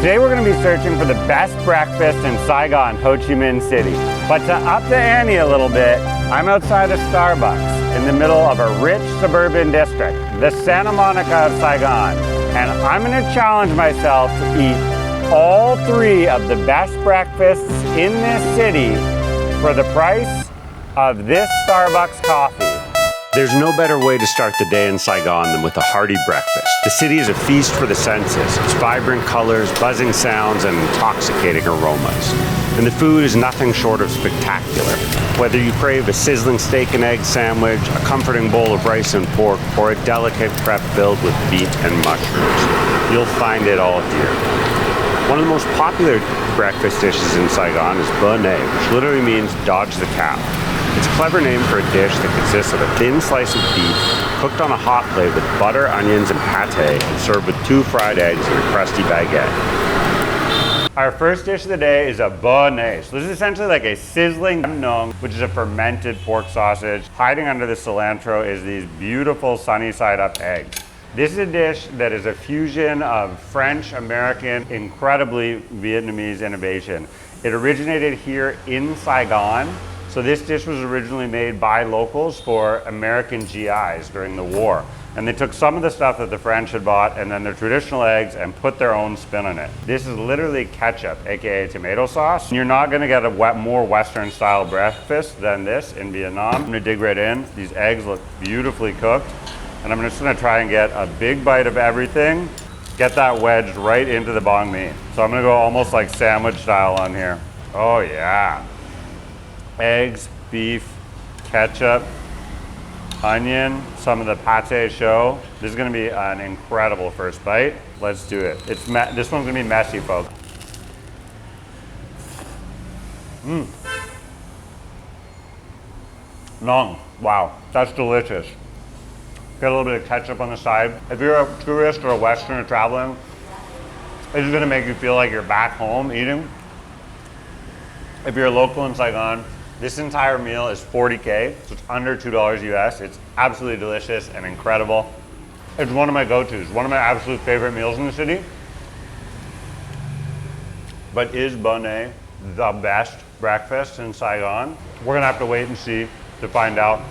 Today we're going to be searching for the best breakfast in Saigon, Ho Chi Minh City. But to up the ante a little bit, I'm outside of Starbucks in the middle of a rich suburban district, the Santa Monica of Saigon. And I'm going to challenge myself to eat all three of the best breakfasts in this city for the price of this Starbucks coffee. There's no better way to start the day in Saigon than with a hearty breakfast. The city is a feast for the senses. Its vibrant colors, buzzing sounds, and intoxicating aromas. And the food is nothing short of spectacular. Whether you crave a sizzling steak and egg sandwich, a comforting bowl of rice and pork, or a delicate crepe filled with beet and mushrooms, you'll find it all here. One of the most popular breakfast dishes in Saigon is banh, which literally means dodge the cow. It's a clever name for a dish that consists of a thin slice of beef cooked on a hot plate with butter, onions, and pate, and served with 2 fried eggs and a crusty baguette. Our first dish of the day is a banh. So this is essentially like a sizzling nong, which is a fermented pork sausage. Hiding under the cilantro is these beautiful Sonny Side up eggs. This is a dish that is a fusion of French, American, incredibly Vietnamese innovation. It originated here in Saigon. So this dish was originally made by locals for American GIs during the war. And they took some of the stuff that the French had bought and then their traditional eggs and put their own spin on it. This is literally ketchup, AKA tomato sauce. You're not gonna get a more Western style breakfast than this in Vietnam. I'm gonna dig right in. These eggs look beautifully cooked. And I'm just gonna try and get a big bite of everything, get that wedged right into the banh mi. So I'm gonna go almost like sandwich style on here. Oh yeah. Eggs, beef, ketchup, onion, some of the pate show. This is gonna be an incredible first bite. Let's do it. This one's gonna be messy, folks. Nong, wow, that's delicious. Get a little bit of ketchup on the side. If you're a tourist or a Westerner traveling, this is gonna make you feel like you're back home eating. If you're a local in Saigon, this entire meal is $40K, so it's under $2 US. It's absolutely delicious and incredible. It's one of my go-tos, one of my absolute favorite meals in the city. But is banh the best breakfast in Saigon? We're gonna have to wait and see to find out.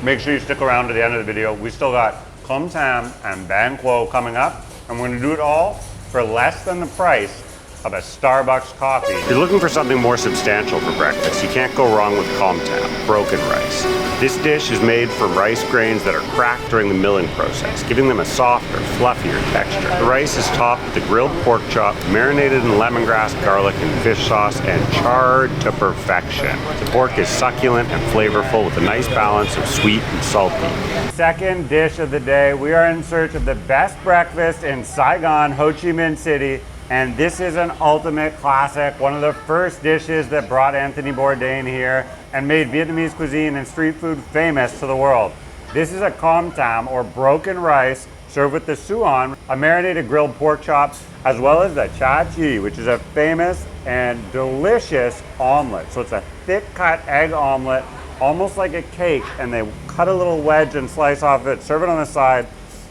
Make sure you stick around to the end of the video. We still got com tam and banh cuon coming up, and we're gonna do it all for less than the price of a Starbucks coffee. If you're looking for something more substantial for breakfast, you can't go wrong with com tam, broken rice. This dish is made from rice grains that are cracked during the milling process, giving them a softer, fluffier texture. The rice is topped with a grilled pork chop, marinated in lemongrass, garlic, and fish sauce, and charred to perfection. The pork is succulent and flavorful with a nice balance of sweet and salty. Second dish of the day, we are in search of the best breakfast in Saigon, Ho Chi Minh City. And this is an ultimate classic, one of the first dishes that brought Anthony Bourdain here and made Vietnamese cuisine and street food famous to the world. This is a com tam, or broken rice, served with the suon, a marinated grilled pork chop, as well as the cha chi, which is a famous and delicious omelet. So it's a thick cut egg omelet, almost like a cake, and they cut a little wedge and slice off it, serve it on the side,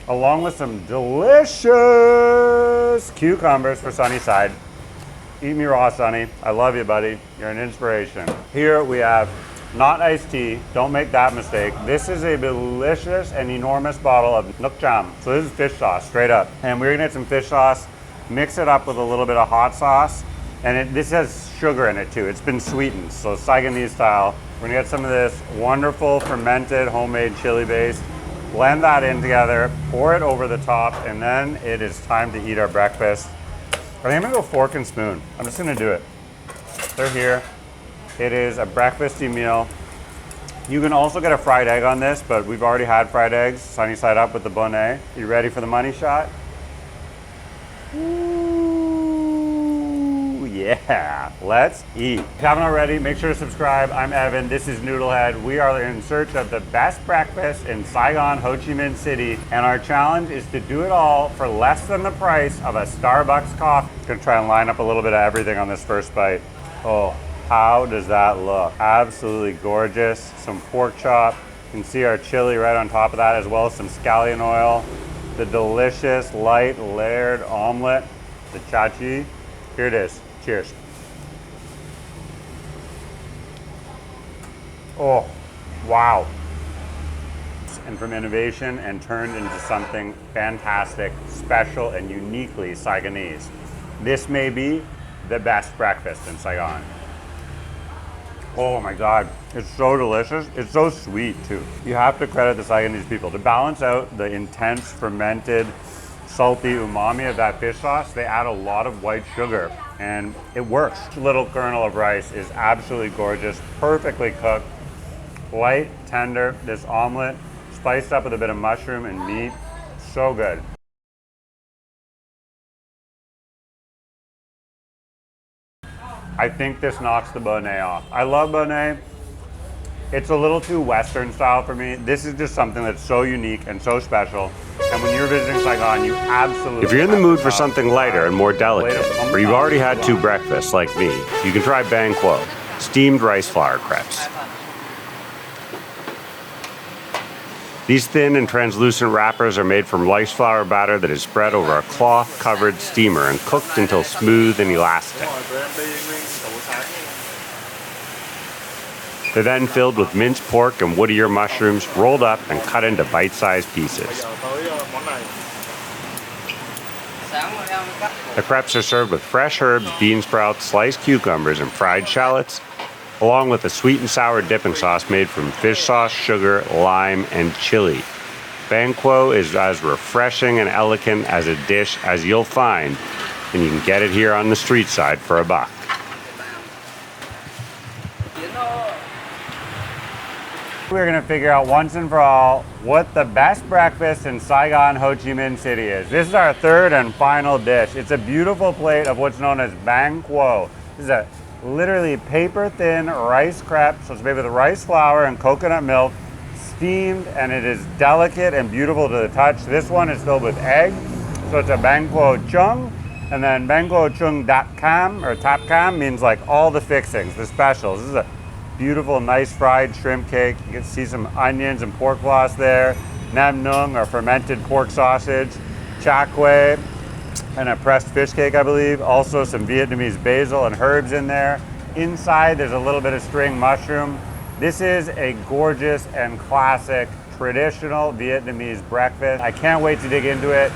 along with some delicious cucumbers for Sonny Side. Eat me raw, Sonny. I love you, buddy. You're an inspiration. Here we have not iced tea. Don't make that mistake. This is a delicious and enormous bottle of nuoc cham. So this is fish sauce, straight up. And we're gonna get some fish sauce, mix it up with a little bit of hot sauce. And this has sugar in it too. It's been sweetened, so Saigonese style. We're gonna get some of this wonderful fermented homemade chili base. Blend that in together, pour it over the top, and then it is time to eat our breakfast. I think I'm gonna go fork and spoon. I'm just gonna do it. They're here. It is a breakfasty meal. You can also get a fried egg on this, but we've already had fried eggs, Sonny Side up with the banh. You ready for the money shot? Ooh, yeah, let's eat. If you haven't already, make sure to subscribe. I'm Evan, this is Noodlehead. We are in search of the best breakfast in Saigon, Ho Chi Minh City, and our challenge is to do it all for less than the price of a Starbucks coffee. Gonna try and line up a little bit of everything on this first bite. Oh, how does that look? Absolutely gorgeous. Some pork chop. You can see our chili right on top of that, as well as some scallion oil. The delicious light layered omelet. the chachi. Here it is. Cheers. Oh, wow. And from innovation and turned into something fantastic, special, and uniquely Saigonese. This may be the best breakfast in Saigon. Oh my God, it's so delicious. It's so sweet too. You have to credit the Saigonese people. To balance out the intense fermented, salty umami of that fish sauce, they add a lot of white sugar and it works. Little kernel of rice is absolutely gorgeous, perfectly cooked, light, tender. This omelet, spiced up with a bit of mushroom and meat, so good. I think this knocks the banh off. I love banh. It's a little too Western style for me. This is just something that's so unique and so special. And when you're visiting Saigon, you absolutely. If you're in the mood for something lighter and more delicate, or you've already had 2 breakfasts like me, you can try banh cuon, steamed rice flour crepes. These thin and translucent wrappers are made from rice flour batter that is spread over a cloth-covered steamer and cooked until smooth and elastic. They're then filled with minced pork and woodier mushrooms, rolled up and cut into bite-sized pieces. The crepes are served with fresh herbs, bean sprouts, sliced cucumbers, and fried shallots, along with a sweet and sour dipping sauce made from fish sauce, sugar, lime, and chili. Banh cuon is as refreshing and elegant as a dish as you'll find, and you can get it here on the street side for $1. We're gonna figure out once and for all what the best breakfast in Saigon, Ho Chi Minh City is. This is our third and final dish. It's a beautiful plate of what's known as banh cuon. This is a literally paper thin rice crepe. So it's made with rice flour and coconut milk, steamed, and it is delicate and beautiful to the touch. This one is filled with egg. So it's a banh cuon chung. And then banh cuon chung dat cam or tap cam means like all the fixings, the specials. This is a beautiful, nice fried shrimp cake. You can see some onions and pork floss there. Nam nung or fermented pork sausage. Chak quay, and a pressed fish cake, I believe. Also some Vietnamese basil and herbs in there. Inside, there's a little bit of string mushroom. This is a gorgeous and classic traditional Vietnamese breakfast. I can't wait to dig into it.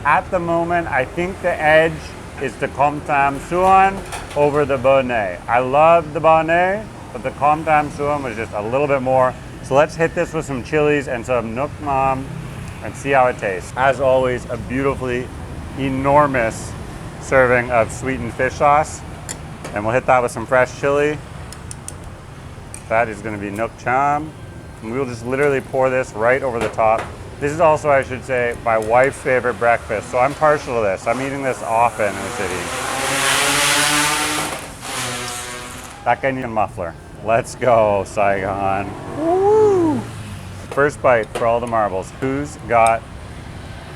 At the moment, I think the edge is the com tam suon over the banh. I love the banh, but the com tam suon was just a little bit more. So let's hit this with some chilies and some nuoc mam and see how it tastes. As always, a beautifully enormous serving of sweetened fish sauce, and we'll hit that with some fresh chili. That is going to be nuoc cham, and we'll just literally pour this right over the top. This is also, I should say, my wife's favorite breakfast, so I'm partial to this. I'm eating this often in the city. That guy needs a muffler. Let's go, Saigon. Woo! First bite for all the marbles. Who's got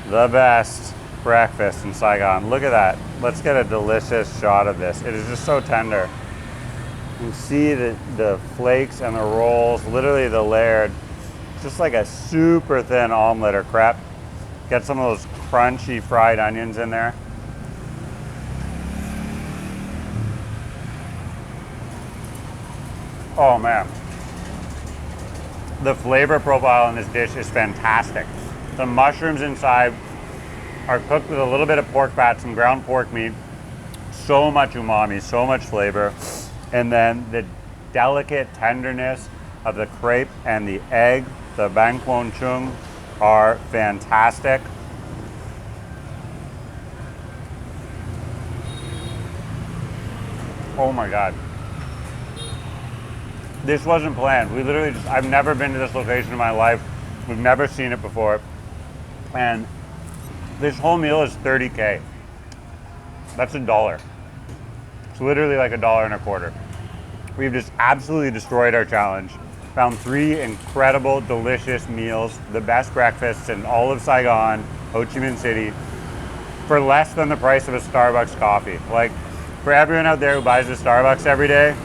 the best breakfast in Saigon? Look at that. Let's get a delicious shot of this. It is just so tender. You can see the flakes and the rolls, literally the layered. Just like a super thin omelet or crepe. Get some of those crunchy fried onions in there. Oh man. The flavor profile in this dish is fantastic. The mushrooms inside are cooked with a little bit of pork fat, some ground pork meat. So much umami, so much flavor. And then the delicate tenderness of the crepe and the egg, the banh cuon chung, are fantastic. Oh my God. This wasn't planned. We literally just, I've never been to this location in my life. We've never seen it before. And this whole meal is $30K. That's $1. It's literally like $1.25. We've just absolutely destroyed our challenge. Found 3 incredible, delicious meals, the best breakfasts in all of Saigon, Ho Chi Minh City, for less than the price of a Starbucks coffee. Like, for everyone out there who buys a Starbucks every day,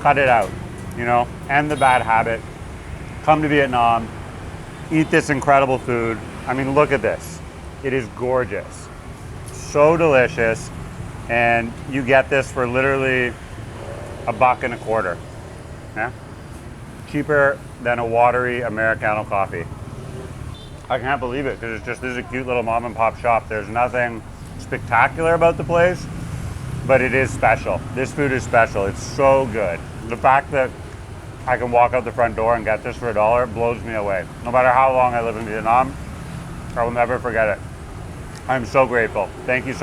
cut it out, you know, end the bad habit. Come to Vietnam, eat this incredible food. I mean, look at this. It is gorgeous. so delicious, and you get this for literally $1.25. Yeah, cheaper than a watery Americano coffee. I can't believe it because this is a cute little mom and pop shop. There's nothing spectacular about the place, but it is special. This food is special. It's so good. The fact that I can walk out the front door and get this for $1 blows me away. No matter how long I live in Vietnam, I will never forget it. I'm so grateful. Thank you so much.